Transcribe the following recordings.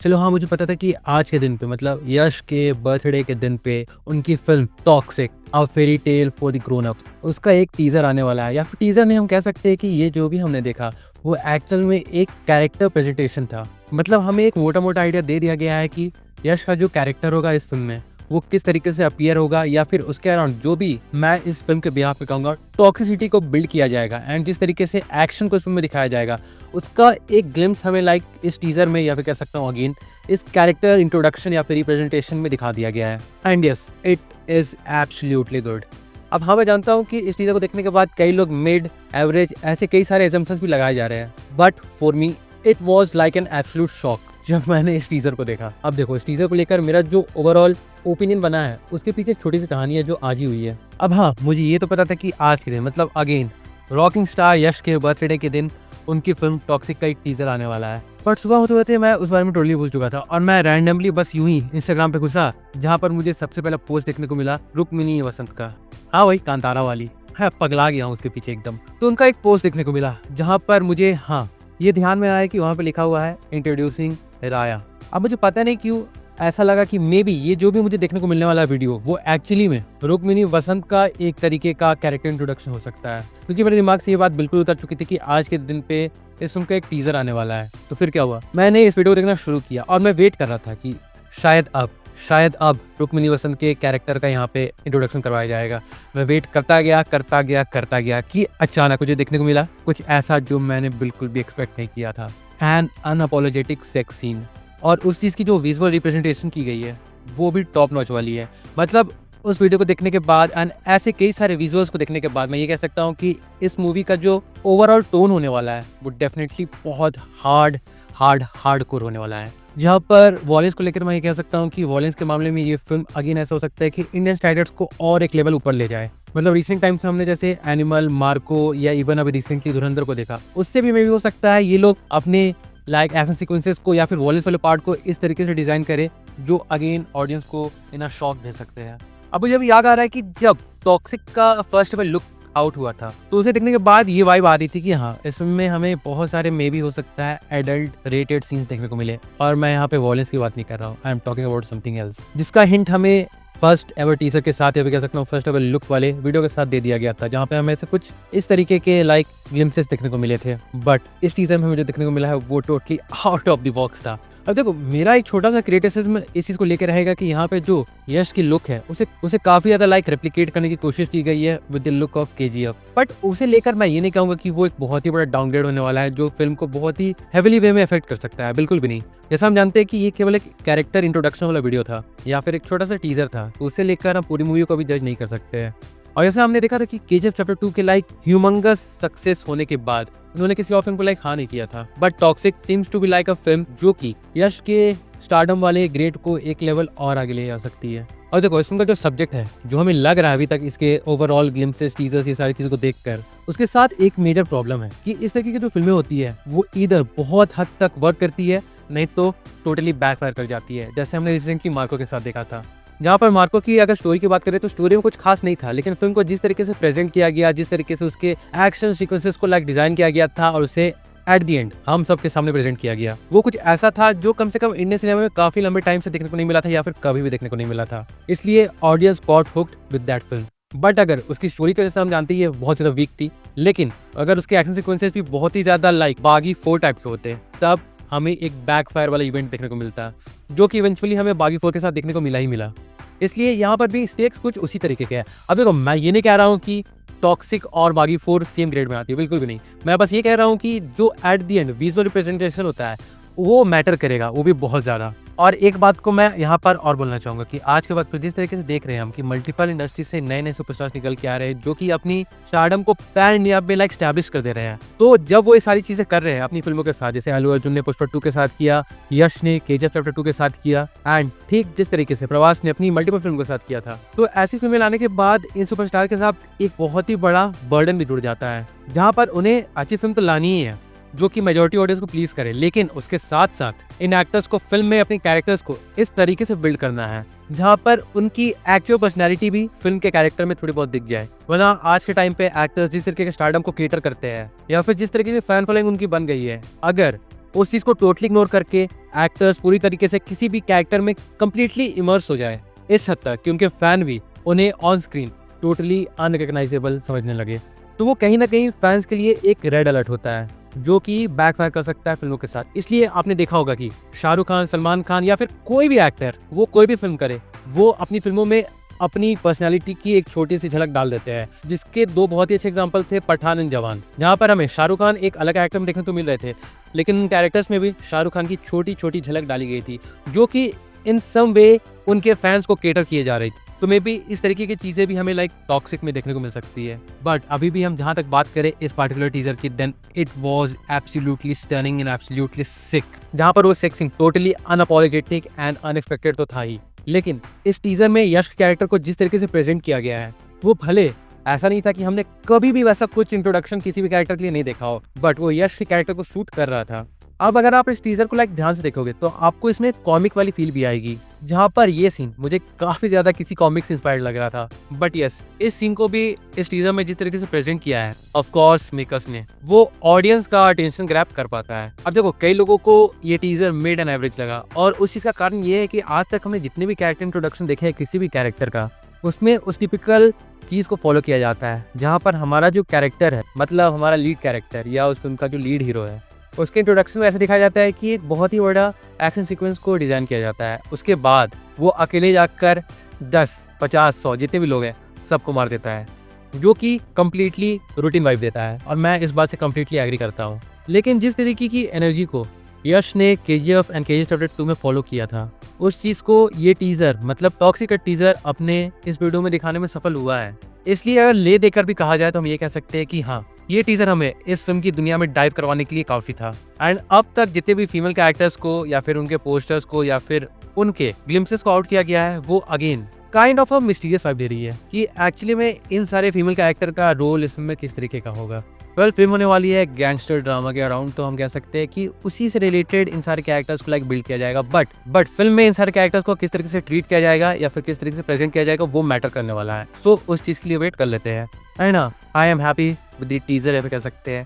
चलो हाँ, मुझे पता था कि आज के दिन पे मतलब यश के बर्थडे के दिन पे उनकी film Toxic a fairy tale for the grown ups उसका एक टीज़र आने वाला है, या फिर टीज़र नहीं, हम कह सकते हैं कि ये जो भी हमने देखा वो एक्चुअल में एक कैरेक्टर प्रेजेंटेशन था। मतलब हमें एक मोटा-मोटा आइडिया दे दिया गया है कि यश का जो कैरेक्टर होगा इस फ़िल्म में वो किस तरीके से अपीयर होगा, या फिर उसके अराउंड जो भी मैं इस फ़िल्म के बिहाफ़ पे कहूँगा टॉक्सिसिटी को बिल्ड किया जाएगा एंड जिस तरीके से एक्शन को इस फ़िल्म में दिखाया जाएगा उसका एक ग्लिम्स हमें लाइक इस टीज़र में, या फिर कह सकता हूँ अगेन इस कैरेक्टर इंट्रोडक्शन या फिर रिप्रेजेंटेशन में दिखा दिया गया है। And yes, it is absolutely good. अब हाँ, मैं जानता हूँ कि इस टीज़र को देखने के बाद कई लोग मिड, एवरेज ऐसे कई सारे एजम्पशंस भी लगाए जा रहे हैं, but for me it was like an absolute shock जब मैंने इस टीज़र को देखा। अब देखो, इस टीज़र को लेकर मेरा जो ओवरऑल ओपिनियन बना है उसके पीछे एक छोटी सी कहानी है जो आज ही हुई है। अब हाँ, मुझे ये तो पता था कि आज के दिन मतलब अगेन रॉकिंग स्टार यश के बर्थडे के दिन उनकी फिल्म टॉक्सिक का एक टीज़र आने वाला है, बट सुबह होते होते मैं उस बारे में टोटली भूल चुका था और मैं रैंडमली बस यूं ही इंस्टाग्राम पे घुसा, जहाँ पर मुझे सबसे पहला पोस्ट देखने को मिला रुक्मिनी वसंत का। हाँ वही कांतारा वाली, है पगला गया हूँ उसके पीछे एकदम। तो उनका एक पोस्ट देखने को मिला जहाँ पर मुझे ये ध्यान में आया कि वहाँ पे लिखा हुआ है इंट्रोड्यूसिंग राया। अब मुझे पता नहीं क्यों ऐसा लगा कि मे बी ये जो भी मुझे देखने को मिलने वाला वीडियो वो एक्चुअली में रुक्मिनी वसंत का एक तरीके का कैरेक्टर इंट्रोडक्शन हो सकता है, क्योंकि मेरे दिमाग से ये बात बिल्कुल उतर चुकी थी कि आज के दिन पे इस फिल्म का एक टीजर आने वाला है। तो फिर क्या हुआ, मैंने इस वीडियो को देखना शुरू किया और मैं वेट कर रहा था कि शायद अब रुक्मिनी वसंत के कैरेक्टर का यहाँ पे इंट्रोडक्शन करवाया जाएगा। मैं वेट करता गया कि अचानक मुझे देखने को मिला कुछ ऐसा जो मैंने बिल्कुल भी एक्सपेक्ट नहीं किया था, एन अनअपोलोजेटिक सेक्स सीन। और उस चीज़ की जो विजुअल रिप्रेजेंटेशन की गई है वो भी टॉप नॉच वाली है। मतलब उस वीडियो को देखने के बाद एंड ऐसे कई सारे विजुअल्स को देखने के बाद मैं ये कह सकता हूँ कि इस मूवी का जो ओवरऑल टोन होने वाला है वो डेफिनेटली बहुत हार्डकोर होने वाला है। जहाँ पर वॉयलेंस को लेकर मैं ये कह सकता हूँ कि वॉयलेंस के मामले में ये फिल्म अगेन ऐसा हो सकता है कि इंडियन स्टैंडर्ड्स को और एक लेवल ऊपर ले जाए। मतलब रिसेंट टाइम्स में हमने जैसे एनिमल, मार्को या इवन अभी रिसेंटली धुरंधर को देखा, उससे भी मे भी हो सकता है ये लोग अपने लाइक एक्शन सीक्वेंसेस को या फिर वॉयलेंस वाले पार्ट को इस तरीके से डिजाइन करे जो अगेन ऑडियंस को इतना शॉक दे सकते हैं। अब मुझे अभी याद आ रहा है कि जब टॉक्सिक का फर्स्ट एवर लुक आउट हुआ था तो उसे देखने के बाद ये वाइब आ रही थी कि हाँ, इसमें हमें बहुत सारे मे भी हो सकता है एडल्ट रेटेड सीन्स देखने को मिले। और मैं यहाँ पे वॉयलेंस की बात नहीं कर रहा हूँ, I am talking about something else, जिसका हिंट हमें फर्स्ट एवर टीजर के साथ या भी कह सकता हूँ फर्स्ट एवर लुक वाले वीडियो के साथ दे दिया गया था, जहाँ पे हमें से कुछ इस तरीके के लाइक ग्लिम्सेस देखने को मिले थे। बट इस टीजर में हमें जो देखने को मिला है वो totally out of the box था। अब देखो, मेरा एक छोटा सा क्रिटिसिज्म इस चीज को लेकर रहेगा कि यहाँ पे जो यश की लुक है उसे काफी ज्यादा लाइक रेप्लिकेट करने की कोशिश की गई है with the look of KGF. But उसे लेकर मैं ये नहीं कहूंगा कि वो एक बहुत ही बड़ा डाउनग्रेड होने वाला है जो फिल्म को बहुत ही हेविली वे में अफेक्ट कर सकता है, बिल्कुल भी नहीं। जैसा हम जानते हैं कि ये केवल एक कैरेक्टर इंट्रोडक्शन वाला वीडियो था या फिर एक छोटा सा टीजर था, तो उसे लेकर हम पूरी मूवी को भी जज नहीं कर सकते हैं। और जैसे हमने देखा था कि केजीएफ चैप्टर 2 के लाइक ह्यूमंगस सक्सेस होने के बाद उन्होंने किसी और फिल्म को लाइक नहीं किया था, but Toxic seems to be like a film जो कि यश के स्टारडम वाले ग्रेड को एक लेवल और आगे ले जा सकती है। और देखो, इस फिल्म का जो सब्जेक्ट है, जो हमें लग रहा है अभी तक इसके ओवरऑल ग्लिम्सेस, टीजर्स, ये सारी चीजों को देखकर, उसके साथ एक मेजर प्रॉब्लम है कि इस तरीके की जो फिल्में होती है वो इधर बहुत हद तक वर्क करती है, नहीं तो टोटली बैकफायर कर जाती है। जैसे हमने रिसेंटली मार्को के साथ देखा था, जहाँ पर मार्को की अगर स्टोरी की बात करें तो स्टोरी में कुछ खास नहीं था, लेकिन फिल्म को जिस तरीके से प्रेजेंट किया गया, जिस तरीके से उसके एक्शन सीक्वेंसेस को लाइक डिजाइन किया गया था और उसे एट द एंड हम सबके सामने प्रेजेंट किया गया, वो कुछ ऐसा था जो कम से कम इंडियन सिनेमा में काफी लंबे टाइम से देखने को नहीं मिला था या फिर कभी भी देखने को नहीं मिला था। इसलिए audience got hooked with that film. But अगर उसकी स्टोरी के जैसे हम जानते हैं बहुत ज्यादा वीक थी, लेकिन अगर उसके एक्शन सीक्वेंसेस भी बहुत ही ज्यादा लाइक बागी 4 टाइप के होते, तब हमें एक बैकफायर वाला इवेंट देखने को मिलता, जो कि इवेंचुअली हमें बागी 4 के साथ देखने को मिला। इसलिए यहाँ पर भी स्टेक्स कुछ उसी तरीके के हैं। अब देखो, मैं ये नहीं कह रहा हूँ कि टॉक्सिक और बागी 4 सेम ग्रेड में आती है, बिल्कुल भी नहीं। मैं बस ये कह रहा हूँ कि जो at the end visual representation होता है वो मैटर करेगा, वो भी बहुत ज़्यादा। और एक बात को मैं यहाँ पर और बोलना चाहूँगा कि आज के वक्त पर जिस तरीके से देख रहे हैं हम कि मल्टीपल इंडस्ट्री से नए नए सुपरस्टार्स निकल के आ रहे हैं जो कि अपनी स्टारडम को पैन इंडिया में लाइक स्टैब्लिश कर दे रहे हैं, तो जब वो ये सारी चीजें कर रहे हैं अपनी फिल्मों के साथ, जैसे अल्लू अर्जुन ने पुष्पा 2 के साथ किया, यश ने केजीएफ चैप्टर 2 के साथ किया, एंड ठीक जिस तरीके से प्रभास ने अपनी मल्टीपल फिल्म के साथ किया था, तो ऐसी फिल्में लाने के बाद इन सुपरस्टार के साथ एक बहुत ही बड़ा बर्डन भी जुड़ जाता है, जहाँ पर उन्हें अच्छी फिल्म तो लानी ही है जो कि मेजॉरिटी ऑडियंस को प्लीज करे, लेकिन उसके साथ साथ इन एक्टर्स को फिल्म में अपने कैरेक्टर्स को इस तरीके से बिल्ड करना है जहां पर उनकी एक्चुअल पर्सनैलिटी भी फिल्म के कैरेक्टर में थोड़ी बहुत दिख जाए। वरना आज के टाइम पे एक्टर्स जिस तरीके के स्टारडम को केटर करते हैं या फिर जिस तरीके से फैन फॉलोइंग उनकी बन गई है, अगर उस चीज़ को टोटली इग्नोर करके एक्टर्स पूरी तरीके से किसी भी कैरेक्टर में कंप्लीटली इमर्स हो जाए, इस हद तक कि उनके फैन भी उन्हें ऑन स्क्रीन टोटली अनरिकग्नाइजेबल समझने लगे। तो वो कहीं ना कहीं फैंस के लिए एक रेड अलर्ट होता है जो कि बैकफायर कर सकता है फिल्मों के साथ। इसलिए आपने देखा होगा कि शाहरुख खान, सलमान खान या फिर कोई भी एक्टर वो कोई भी फिल्म करे, वो अपनी फिल्मों में अपनी पर्सनालिटी की एक छोटी सी झलक डाल देते हैं, जिसके दो बहुत ही अच्छे एग्जांपल थे पठान एंड जवान, जहां पर हमें शाहरुख खान एक अलग एक्टर में देखने को मिल रहे थे, लेकिन उन कैरेक्टर्स में भी शाहरुख खान की छोटी छोटी झलक डाली गई थी जो कि इन सम वे उनके फैंस को केटर किए जा रही थी। तो मे भी इस तरीके की चीजें भी हमें लाइक टॉक्सिक में देखने को मिल सकती है। बट अभी भी हम जहां तक बात करें इस पार्टिकुलर टीजर की, then it was absolutely stunning and absolutely sick. जहां पर वो sex scene totally unapologetic and unexpected तो था ही, लेकिन इस टीजर में यश के कैरेक्टर को जिस तरीके से प्रेजेंट किया गया है, वो भले ऐसा नहीं था कि हमने कभी भी वैसा कुछ इंट्रोडक्शन किसी भी कैरेक्टर के लिए नहीं देखा हो, बट वो यश के कैरेक्टर को सूट कर रहा था। अब अगर आप इस टीजर को लाइक ध्यान से देखोगे तो आपको इसमें कॉमिक वाली फील भी आएगी, जहां पर ये सीन मुझे काफी ज्यादा किसी कॉमिक से इंस्पायर्ड लग रहा था। बट यस, इस सीन को भी इस टीजर में जिस तरीके से प्रेजेंट किया है, ऑफ कोर्स मेकर्स ने, वो ऑडियंस का अटेंशन ग्रैब कर पाता है। अब देखो, कई लोगों को ये टीजर मिड एंड एवरेज लगा, और उस चीज का कारण ये है कि आज तक हमने जितने भी कैरेक्टर इंट्रोडक्शन देखे हैं किसी भी कैरेक्टर का, उसमें उस टिपिकल चीज को फॉलो किया जाता है, जहां पर हमारा जो कैरेक्टर है, मतलब हमारा लीड कैरेक्टर या उस फिल्म का जो लीड हीरो है, उसके इंट्रोडक्शन में ऐसे दिखाया जाता है कि एक बहुत ही बड़ा एक्शन सीक्वेंस को डिजाइन किया जाता है, उसके बाद वो अकेले जाकर 10, 50, 100 जितने भी लोग हैं सबको मार देता है, जो कि कम्प्लीटली रूटीन वाइब देता है, और मैं इस बात से कम्प्लीटली एग्री करता हूँ। लेकिन जिस तरीके की एनर्जी को यश ने KGF एंड KGF Chapter 2 में फॉलो किया था, उस चीज़ को ये टीज़र, मतलब टॉक्सिक टीज़र, अपने इस वीडियो में दिखाने में सफल हुआ है। इसलिए अगर ले देकर भी कहा जाए तो हम ये कह सकते हैं कि हाँ, ये टीजर हमें इस फिल्म की दुनिया में डाइव करवाने के लिए काफी था। एंड अब तक जितने भी फीमेल कैरेक्टर्स को या फिर उनके पोस्टर्स को या फिर उनके ग्लिम्पसेस को आउट किया गया है, वो again kind of a mysterious vibe दे रही है कि एक्चुअली में इन सारे फीमेल कैरेक्टर का रोल इस फिल्म में किस तरीके का होगा। फिल्म होने वाली है गैंगस्टर ड्रामा के अराउंड, तो हम कह सकते हैं कि उसी से रिलेटेड इन सारे कैरेक्टर्स को लाइक बिल्ड किया जाएगा। बट फिल्म में इन सारे कैरेक्टर्स को किस तरीके से ट्रीट किया जाएगा या फिर किस तरीके से प्रेजेंट किया जाएगा, वो मैटर करने वाला है। सो उस चीज के लिए वेट कर लेते हैं। है ना, I am happy with the teaser, ऐसे कह सकते हैं,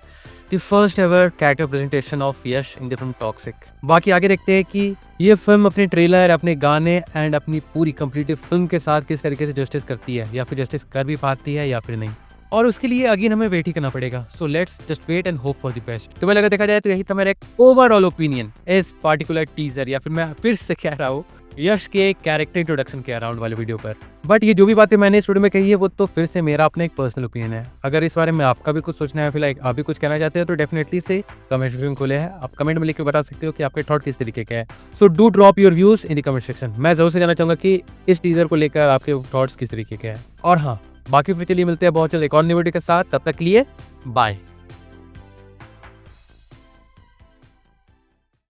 the first ever character presentation of Yash in the film toxic. बाकी आगे देखते हैं कि ये फिल्म अपने ट्रेलर, अपने गाने एंड अपनी पूरी कंप्लीट फिल्म के साथ किस तरीके से जस्टिस करती है, या फिर जस्टिस कर भी पाती है या फिर नहीं, और उसके लिए अगेन हमें वेट ही करना पड़ेगा। So let's just wait and hope for the best. तुम्हें लगा देखा जाए तो यही था मेरा एक ओवरऑल ओपिनियन इस पार्टिकुलर टीजर, या फिर मैं फिर से कह रहा हूँ यश के कैरेक्टर इंट्रोडक्शन के अराउंड वाले वीडियो पर। बट ये जो भी बातें मैंने इस वीडियो में कही है, वो तो फिर से मेरा अपना एक पर्सनल ओपिनियन है। अगर इस बारे में आपका भी कुछ सोचना है, फिर लाइक आप भी कुछ कहना चाहते हो, तो डेफिनेटली से कमेंट सेक्शन खोले है, आप कमेंट में लिख के बता सकते हो कि आपके थॉट किस तरीके के हैं। So do drop your views in the comment section. मैं जरूर से जानना चाहूंगा कि इस टीजर को लेकर आपके थॉट्स किस तरीके के हैं। और हाँ, बाकी फिर चलिए मिलते हैं बहुत जल्द एक और न्यू वीडियो के साथ। तब तक के लिए बाय।